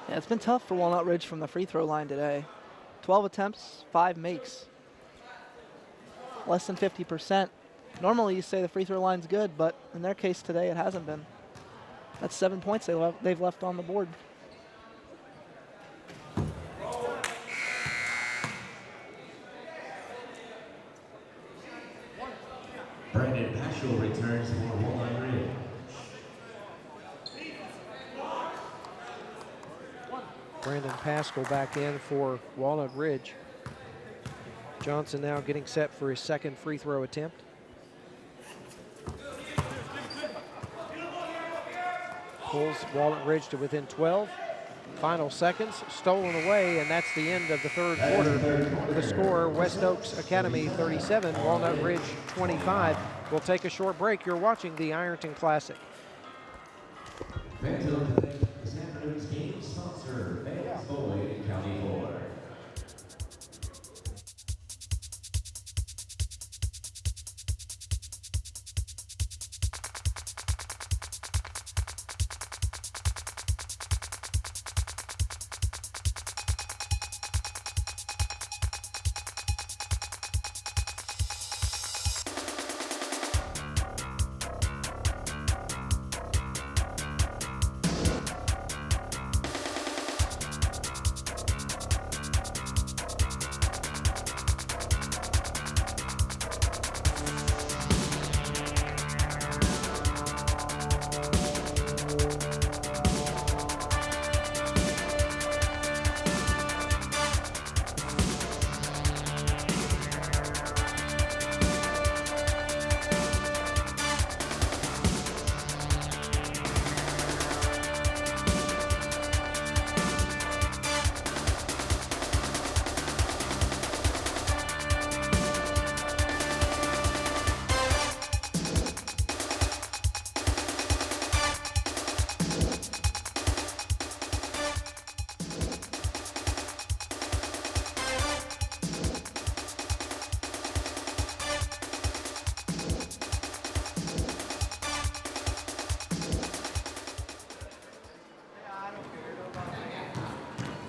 Yeah, it's been tough for Walnut Ridge from the free throw line today. 12 attempts, 5 makes. Less than 50%. Normally you say the free throw line's good, but in their case today it hasn't been. That's 7 points they've left on the board. Brandon Paschal returns for Walnut Ridge. Brandon Paschal back in for Walnut Ridge. Johnson now getting set for his second free throw attempt. Pulls Walnut Ridge to within 12. Final seconds, stolen away, and that's the end of the third quarter. With a score, West Oaks Academy 37, Walnut Ridge 25. We'll take a short break. You're watching the Ironton Classic. Fans would like to thank this afternoon's game sponsor, Vance Boyd County Board.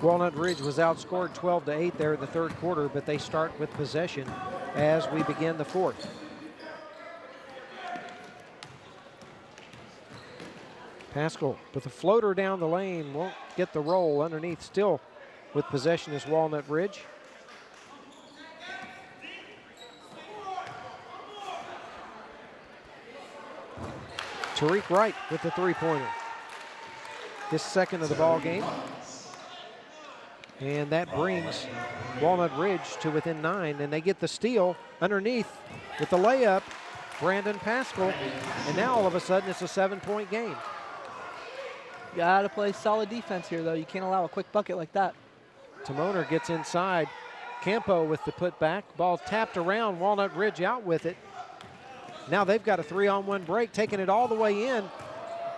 Walnut Ridge was outscored 12-8 there in the third quarter, but they start with possession as we begin the fourth. Paschal with a floater down the lane, won't get the roll underneath. Still with possession is Walnut Ridge. Tariq Wright with the three-pointer. His second of the ball game. And that brings Walnut Ridge to within 9, and they get the steal underneath with the layup, Brandon Paschal, and now all of a sudden it's a 7-point game. You gotta play solid defense here, though. You can't allow a quick bucket like that. Timoner gets inside. Campo with the putback. Ball tapped around, Walnut Ridge out with it. Now they've got a 3-on-1 break, taking it all the way in.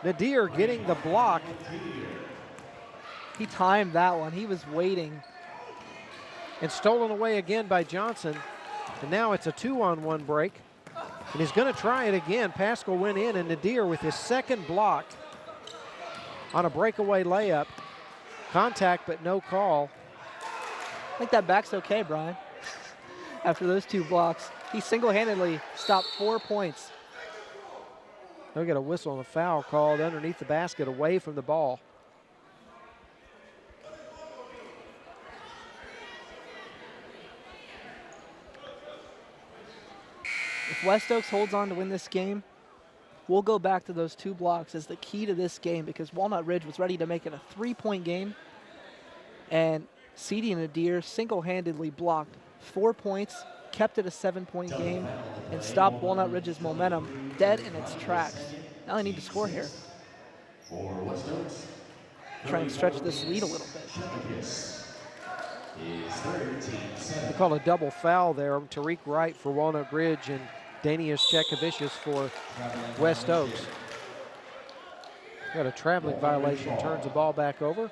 Nadir getting the block. He timed that one. He was waiting. And stolen away again by Johnson. And now it's a 2-on-1 break. And he's going to try it again. Paschal went in, and Nadir with his second block on a breakaway layup. Contact, but no call. I think that back's okay, Brian. After those 2 blocks, he single-handedly stopped 4 points. They'll get a whistle and a foul called underneath the basket away from the ball. If West Oaks holds on to win this game, we'll go back to those 2 blocks as the key to this game, because Walnut Ridge was ready to make it a 3-point game, and C.D. Nadir single-handedly blocked 4 points, kept it a 7-point game, and stopped Walnut Ridge's momentum dead in its tracks. Now they need to score here. Try and stretch this lead a little bit. They call a double foul there. Tariq Wright for Walnut Ridge and Danius Chekovicius for West Oaks. Got a traveling violation, turns the ball back over.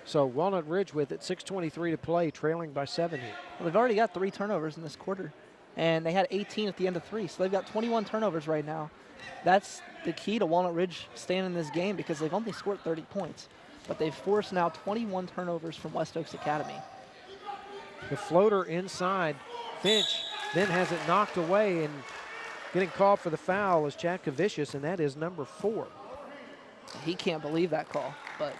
So Walnut Ridge with it, 6:23 to play, trailing by 7 here. Well, they've already got 3 turnovers in this quarter, and they had 18 at the end of 3, so they've got 21 turnovers right now. That's the key to Walnut Ridge staying in this game, because they've only scored 30 points. but they've forced now 21 turnovers from West Oaks Academy. The floater inside. Finch then has it knocked away, and getting called for the foul is Chad Kavicius, and that is number 4. He can't believe that call, but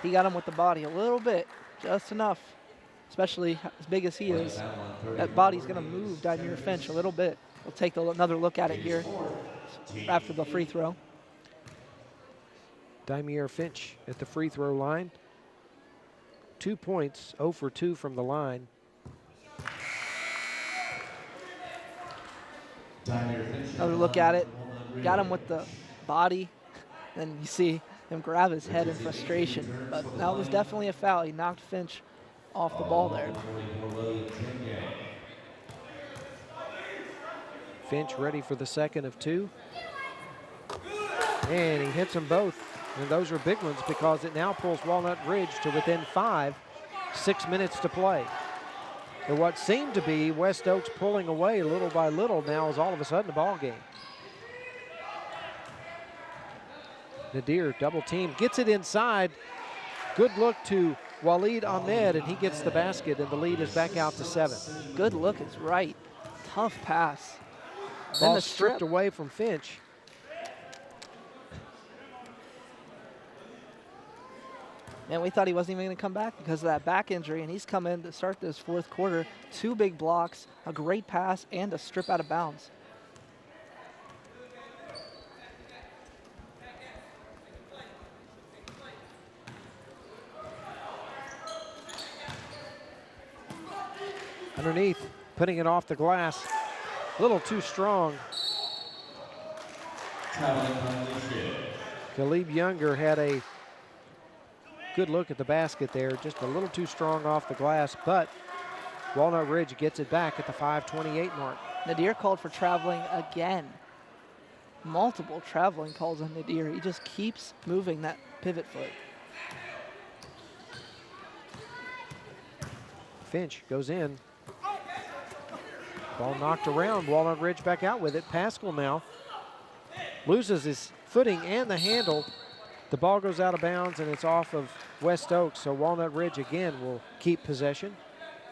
he got him with the body a little bit, just enough. Especially as big as he is, that body's going to move Dymere Finch a little bit. We'll take another look at it here after the free throw. Dymere Finch at the free throw line. 2 points, 0 for 2 from the line. Another look at it. Got him with the body, and you see him grab his head in frustration. But that was definitely a foul. He knocked Finch off the ball there. Finch ready for the second of 2. And he hits them both. And those are big ones because it now pulls Walnut Ridge to within 5, 6 minutes to play. And what seemed to be West Oaks pulling away little by little now is all of a sudden a ball game. Nadir double team, gets it inside. Good look to Waleed Ahmed, and he gets the basket, and the lead is back out to 7. Good look is right. Tough pass. Then Ball the stripped strip. away from Finch. And we thought he wasn't even going to come back because of that back injury, and he's come in to start this fourth quarter. 2 big blocks, a great pass, and a strip out of bounds. Underneath, putting it off the glass. A little too strong. Caleb Younger had a good look at the basket there, just a little too strong off the glass, but Walnut Ridge gets it back at the 5:28 mark. Nadir called for traveling again. Multiple traveling calls on Nadir. He just keeps moving that pivot foot. Finch goes in. Ball knocked around. Walnut Ridge back out with it. Pascal now loses his footing and the handle. The ball goes out of bounds, and it's off of West Oaks, so Walnut Ridge again will keep possession.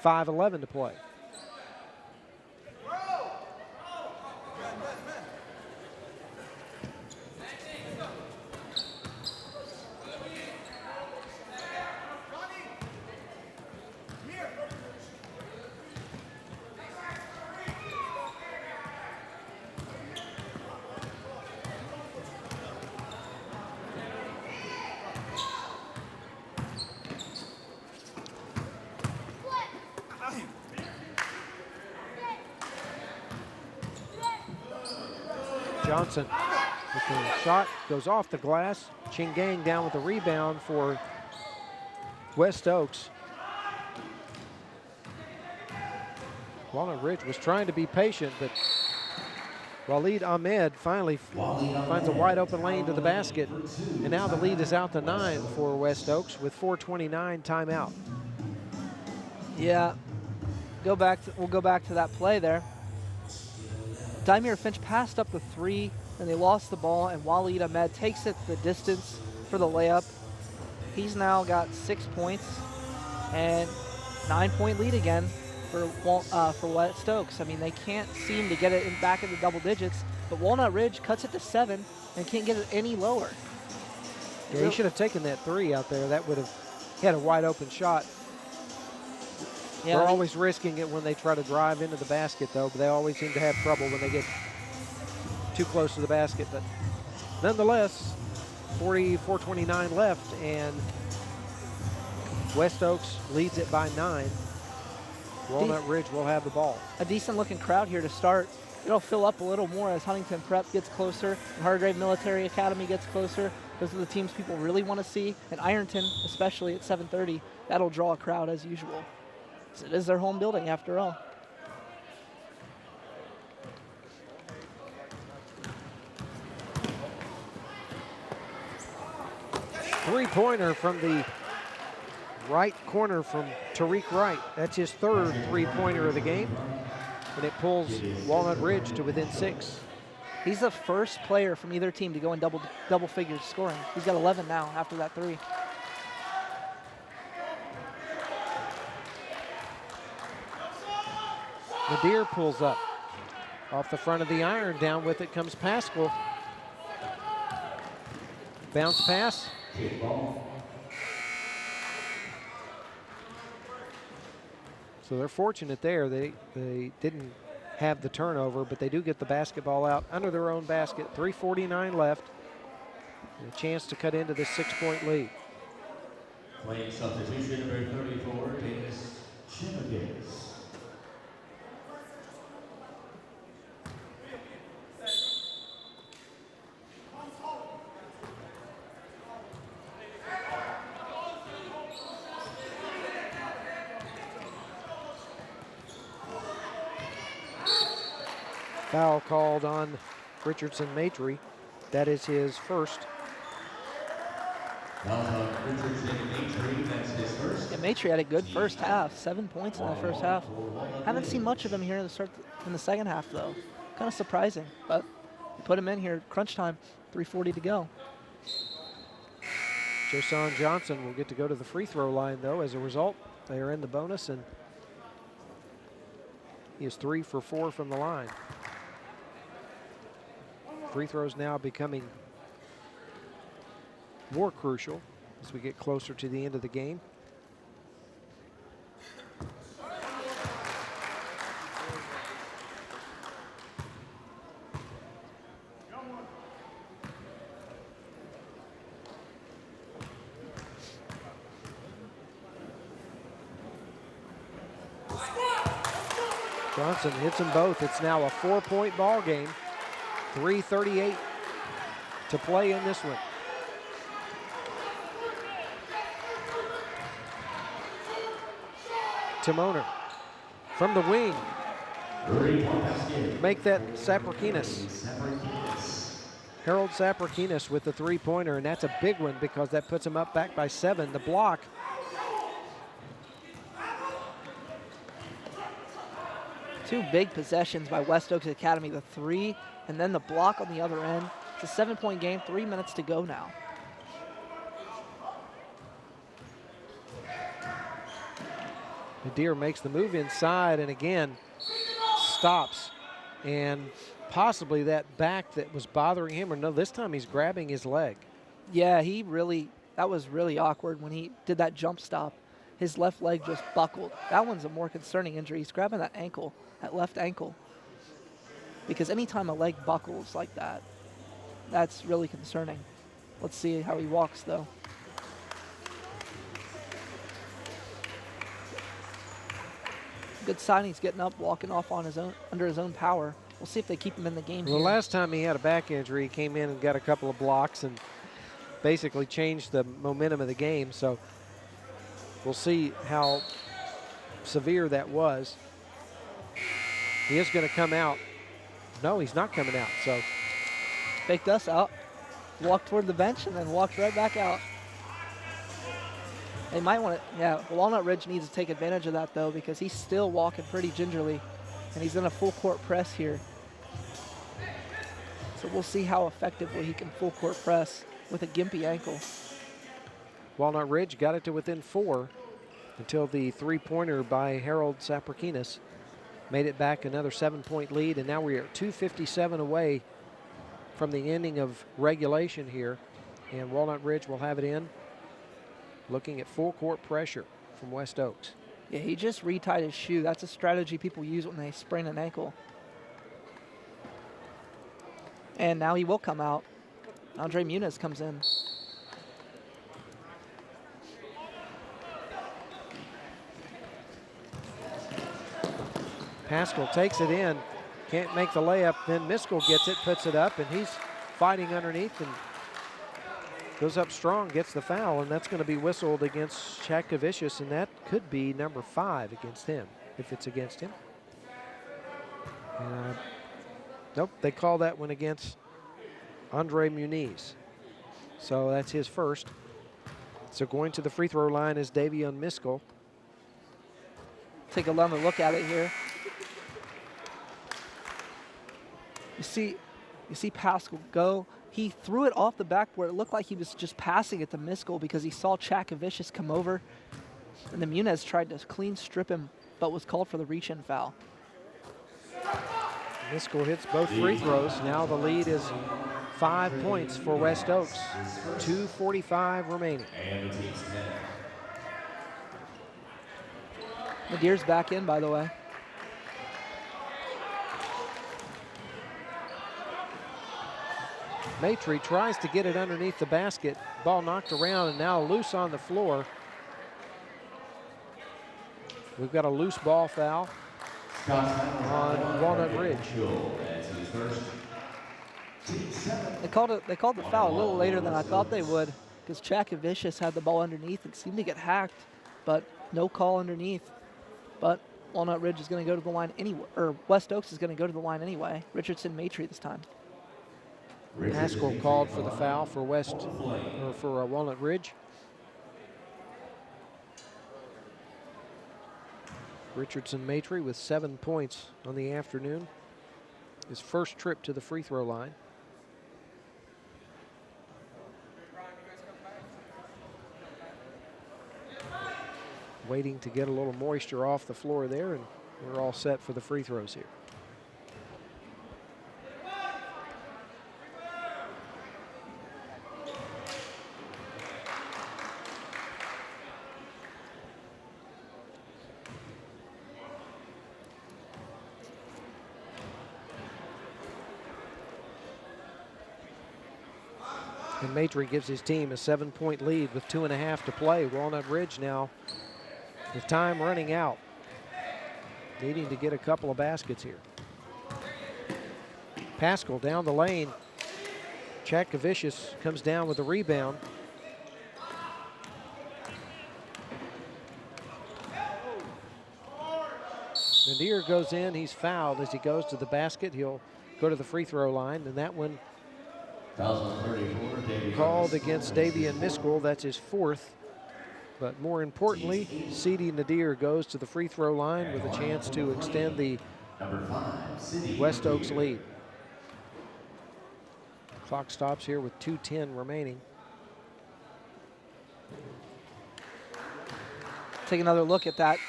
5:11 to play. Johnson with the shot, goes off the glass. Chingang down with the rebound for West Oaks. Walnut Ridge was trying to be patient, but Waleed Ahmed finally finds a wide open lane to the basket. And now the lead is out to 9 for West Oaks with 4:29 timeout. Yeah, we'll go back to that play there. Dymere Finch passed up the 3, and they lost the ball, and Waleed Ahmed takes it the distance for the layup. He's now got 6 points and 9-point lead again for West Oaks. I mean, they can't seem to get it back in the double digits, but Walnut Ridge cuts it to 7 and can't get it any lower. Yeah, he should have taken that 3 out there. That would have had a wide open shot. Yeah, They're always risking it when they try to drive into the basket, though, but they always seem to have trouble when they get too close to the basket. But nonetheless, 4:29 left, and West Oaks leads it by 9. Walnut Ridge will have the ball. A decent-looking crowd here to start. It'll fill up a little more as Huntington Prep gets closer and Hargrave Military Academy gets closer. Those are the teams people really want to see, and Ironton, especially at 7:30, that'll draw a crowd as usual. It is their home building after all. Three-pointer from the right corner from Tariq Wright. That's his 3rd three-pointer of the game, and it pulls Walnut Ridge to within 6. He's the first player from either team to go in double figures scoring. He's got 11 now after that 3. Nadir pulls up. Off the front of the iron, down with it comes Pascal. Bounce pass. Kickball. So they're fortunate there. They didn't have the turnover, but they do get the basketball out under their own basket. 3:49 left. And a chance to cut into this 6-point lead. Playing substitution number 34, Davis Chimagis. Foul called on Richardson Maitre. That is his first. Yeah, Maitre had a good first half. 7 points in the first half. Haven't seen much of him here in the second half, though. Kind of surprising, but put him in here. Crunch time, 3:40 to go. Josan Johnson will get to go to the free throw line, though. As a result, they are in the bonus, and he is 3 for 4 from the line. Free throws now becoming more crucial as we get closer to the end of the game. Johnson hits them both. It's now a 4-point ball game. 3:38 to play in this one. Timoner from the wing. Make that Saprakinas. Harold Saprakinas with the 3-pointer, and that's a big one because that puts him up back by 7. The block. Two big possessions by West Oaks Academy, the 3 and then the block on the other end. It's a 7-point game, 3 minutes to go now. Nadir makes the move inside and again stops. And possibly that back that was bothering him, or no, this time he's grabbing his leg. Yeah, that was really awkward when he did that jump stop. His left leg just buckled. That one's a more concerning injury. He's grabbing that ankle, that left ankle. Because anytime a leg buckles like that, that's really concerning. Let's see how he walks, though. Good sign he's getting up, walking off on his own, under his own power. We'll see if they keep him in the game. Well, the last time he had a back injury, he came in and got a couple of blocks and basically changed the momentum of the game. So we'll see how severe that was. He is going to come out. No, he's not coming out. So faked us out, walked toward the bench, and then walked right back out. They might want to, yeah, Walnut Ridge needs to take advantage of that, though, because he's still walking pretty gingerly, and he's in a full court press here. So we'll see how effectively he can full court press with a gimpy ankle. Walnut Ridge got it to within 4 until the 3-pointer by Harold Saprakinas made it back another 7-point lead, and now we are 2:57 away from the ending of regulation here, and Walnut Ridge will have it in, looking at full court pressure from West Oaks. Yeah, he just retied his shoe. That's a strategy people use when they sprain an ankle. And now he will come out. Andre Muniz comes in. Pascal takes it in, can't make the layup, then Miskell gets it, puts it up, and he's fighting underneath and goes up strong, gets the foul, and that's going to be whistled against Chakavicius, and that could be number 5 against him, if it's against him. Nope, they call that one against Andre Muniz. So that's his first. So going to the free throw line is Davion Miskell. Take another look at it here. You see Pascal go. He threw it off the backboard. It looked like he was just passing it to Miskell because he saw Chakavicius come over. And then Muniz tried to clean strip him, but was called for the reach-in foul. Miskell hits both free throws. Now the lead is 5 points for West Oaks. 2:45 remaining. And the team's 10. Nadir's back in, by the way. Maitre tries to get it underneath the basket. Ball knocked around and now loose on the floor. We've got a loose ball foul on Walnut Ridge. They called the foul a little later than I thought they would because Chakavicius had the ball underneath and seemed to get hacked, but no call underneath. But Walnut Ridge is going to go to the line anyway, or West Oaks is going to go to the line anyway. Richardson Maitre this time. Haskell called for the foul for Walnut Ridge. Richardson Maitre with 7 points on the afternoon. His first trip to the free throw line. Waiting to get a little moisture off the floor there, and we're all set for the free throws here. And Maitre gives his team a 7-point lead with 2.5 to play. Walnut Ridge now with time running out, needing to get a couple of baskets here. Pascal down the lane. Chakavicius comes down with the rebound. Nadir goes in, he's fouled as he goes to the basket. He'll go to the free throw line, and that one called against Davian Miskell. That's his 4th. But more importantly, Sidi Nadir goes to the free throw line with a chance to extend the West Oaks lead. Clock stops here with 2:10 remaining. Take another look at that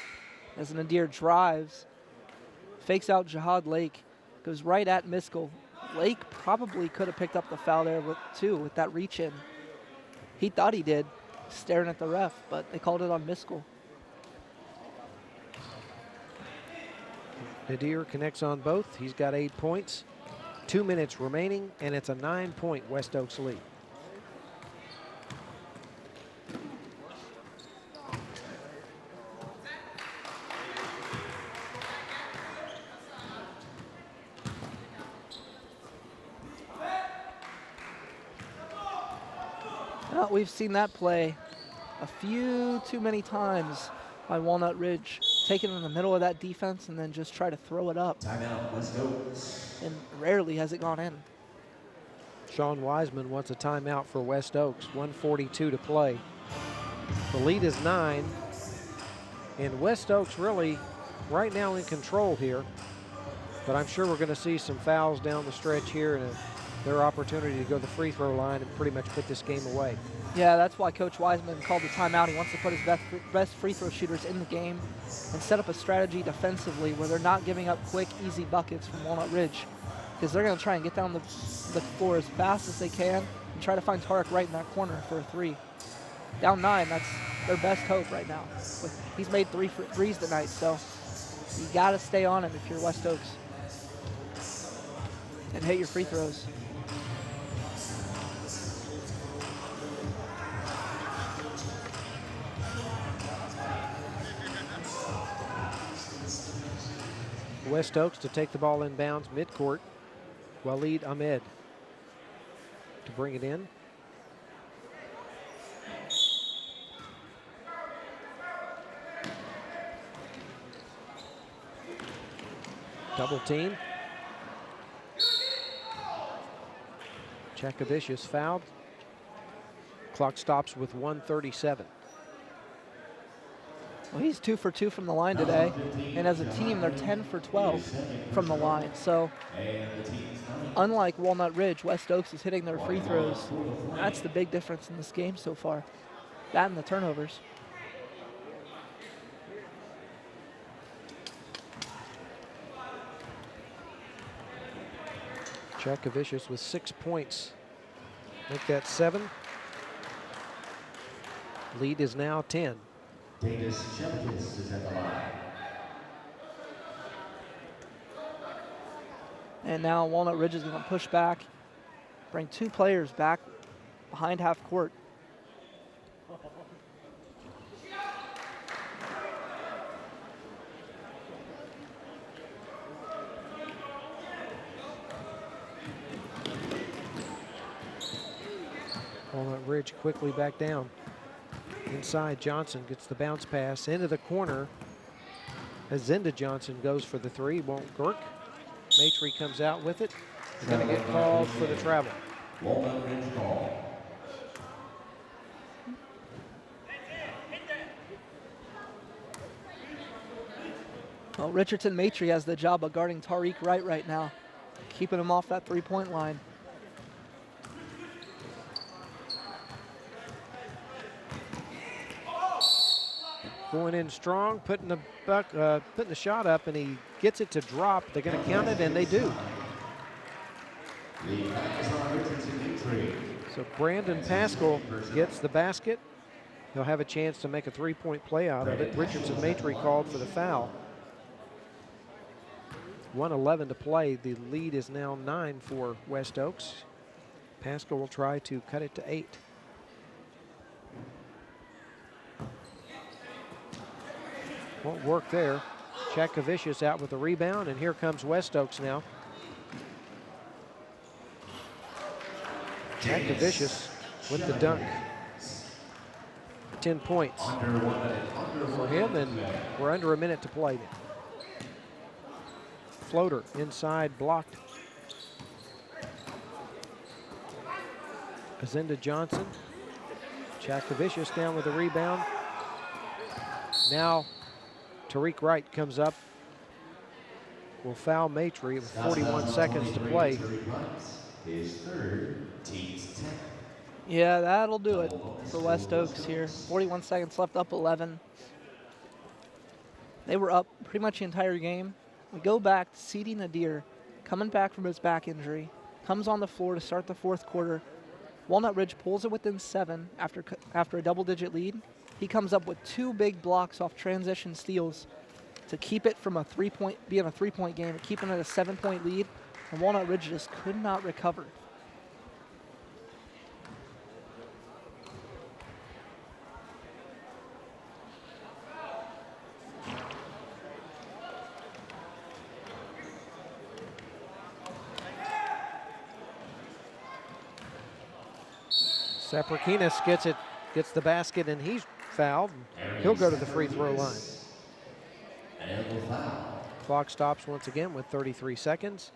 as Nadir drives, fakes out Jihad Lake, goes right at Miskell. Lake probably could have picked up the foul there too with that reach in. He thought he did, staring at the ref, but they called it on Miskell. Nadir connects on both. He's got 8 points. 2 minutes remaining, and it's a 9-point West Oaks lead. Well, we've seen that play a few too many times by Walnut Ridge. Take it in the middle of that defense and then just try to throw it up. Timeout, West Oaks. And rarely has it gone in. Sean Wiseman wants a timeout for West Oaks. 1:42 to play. The lead is 9. And West Oaks really right now in control here. But I'm sure we're going to see some fouls down the stretch here and their opportunity to go to the free throw line and pretty much put this game away. Yeah, that's why Coach Wiseman called the timeout. He wants to put his best free throw shooters in the game and set up a strategy defensively where they're not giving up quick, easy buckets from Walnut Ridge, because they're going to try and get down the floor as fast as they can and try to find Tarek right in that corner for a 3. Down 9, that's their best hope right now. He's made 3 threes tonight, so you got to stay on him if you're West Oaks and hit your free throws. West Oaks to take the ball inbounds midcourt. Waleed Ahmed to bring it in. Double team. Chakavicius fouled. Clock stops with 1:37. Well, he's 2 for 2 from the line today, and as a team, they're 10 for 12 from the line. So, unlike Walnut Ridge, West Oaks is hitting their free throws. That's the big difference in this game so far. That and the turnovers. Chekavicius with 6 points. Make that 7. Lead is now 10. Davis Jevkis is at the line. And now Walnut Ridge is going to push back, bring 2 players back behind half court. Walnut Ridge quickly back down. Inside, Johnson gets the bounce pass into the corner. As Zenda Johnson goes for the 3, won't work. Maitre comes out with it. He's going to get called for the travel. Walnut Ridge ball. Well, Richardson Maitre has the job of guarding Tariq Wright right now, keeping him off that 3-point line. Going in strong, putting the shot up, and he gets it to drop. They're going to count it, and they do. The back is on Richardson Maitre. So Brandon Pascal gets the basket. He'll have a chance to make a 3-point play out of it. Richardson Maitre called for the foul. 1:11 to play. The lead is now 9 for West Oaks. Pascal will try to cut it to 8. Won't work there. Chekavicius out with the rebound, and here comes West Oaks now. Chekavicius with the dunk. 10 points for him, and we're under a minute to play now. Floater inside, blocked. Azenda Johnson. Chekavicius down with the rebound. Now Tariq Wright comes up. Will foul Maitre with 41 seconds to play. His 3rd, team's 10th. Yeah, that'll do it for West Oaks here. 41 seconds left, up 11. They were up pretty much the entire game. We go back to Sidi Nadir, coming back from his back injury, comes on the floor to start the 4th quarter. Walnut Ridge pulls it within 7 after a double-digit lead. He comes up with 2 big blocks off transition steals to keep it from being a 3-point game, keeping it a 7-point lead, and Walnut Ridge just could not recover. Saprakinas gets the basket, and he's fouled. He'll go to the free throw line. And the foul. Clock stops once again with 33 seconds.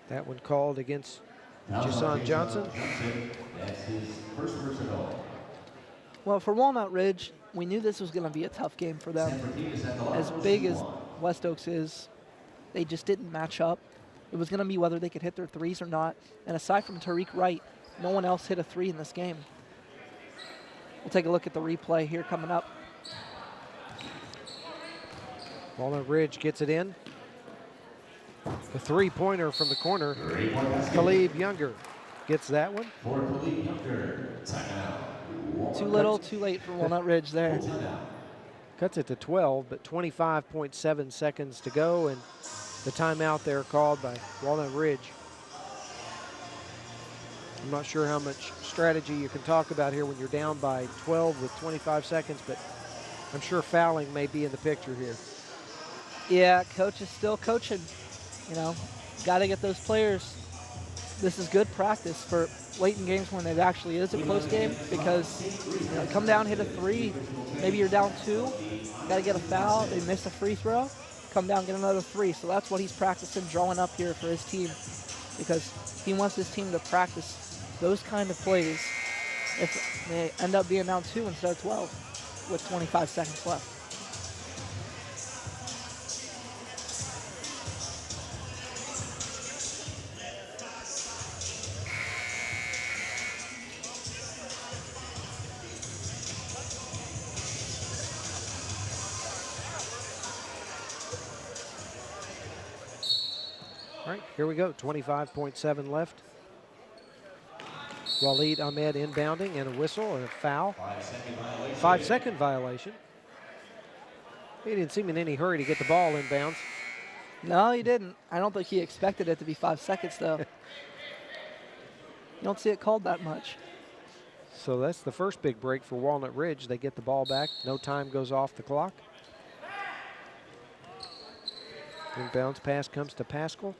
That one called against Jason Johnson. That's his first personal. Well, for Walnut Ridge, we knew this was going to be a tough game for them. As big as West Oaks is, they just didn't match up. It was going to be whether they could hit their threes or not. And aside from Tariq Wright, no one else hit a 3 in this game. We'll take a look at the replay here coming up. Walnut Ridge gets it in. The 3-pointer from the corner. Khalib Younger gets that one. For Khalib Younger, timeout. Too little, too late for Walnut Ridge there. Cuts it to 12, but 25.7 seconds to go, and the timeout there called by Walnut Ridge. I'm not sure how much strategy you can talk about here when you're down by 12 with 25 seconds, but I'm sure fouling may be in the picture here. Yeah, coach is still coaching. You know, got to get those players. This is good practice for late in games when it actually is a close game, because come down, hit a 3, maybe you're down 2, got to get a foul, they miss a free throw, come down, get another 3. So that's what he's practicing, drawing up here for his team, because he wants his team to practice those kind of plays if they end up being down 2 instead of 12 with 25 seconds left. All right, here we go. 25.7 left. Waleed Ahmed inbounding and a whistle and a foul. 5-second violation. He didn't seem in any hurry to get the ball inbounds. No, he didn't. I don't think he expected it to be 5 seconds, though. You don't see it called that much. So that's the first big break for Walnut Ridge. They get the ball back. No time goes off the clock. Inbounds pass comes to Pascal.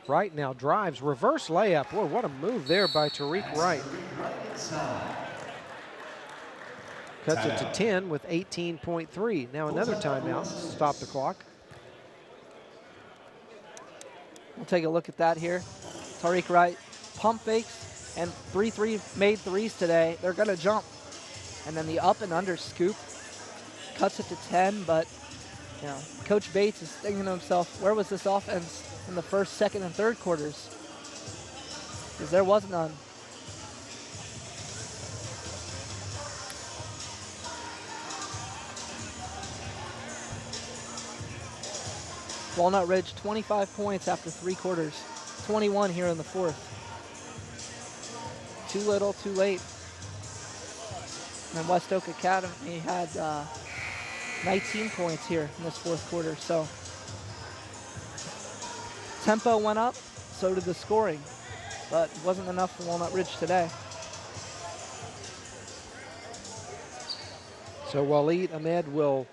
Wright now drives, reverse layup. Boy, what a move there by Tariq Wright. Cuts it to 10 with 18.3. Now another timeout to stop the clock. We'll take a look at that here. Tariq Wright, pump fakes and 3 made threes today. They're going to jump. And then the up and under scoop cuts it to 10, but you know, Coach Bates is thinking to himself, where was this offense in the first, second, and third quarters? Because there was none. Walnut Ridge, 25 points after 3 quarters. 21 here in the fourth. Too little, too late. And then West Oak Academy had 19 points here in this fourth quarter. So tempo went up, so did the scoring, but it wasn't enough for Walnut Ridge today. So Waleed Ahmed will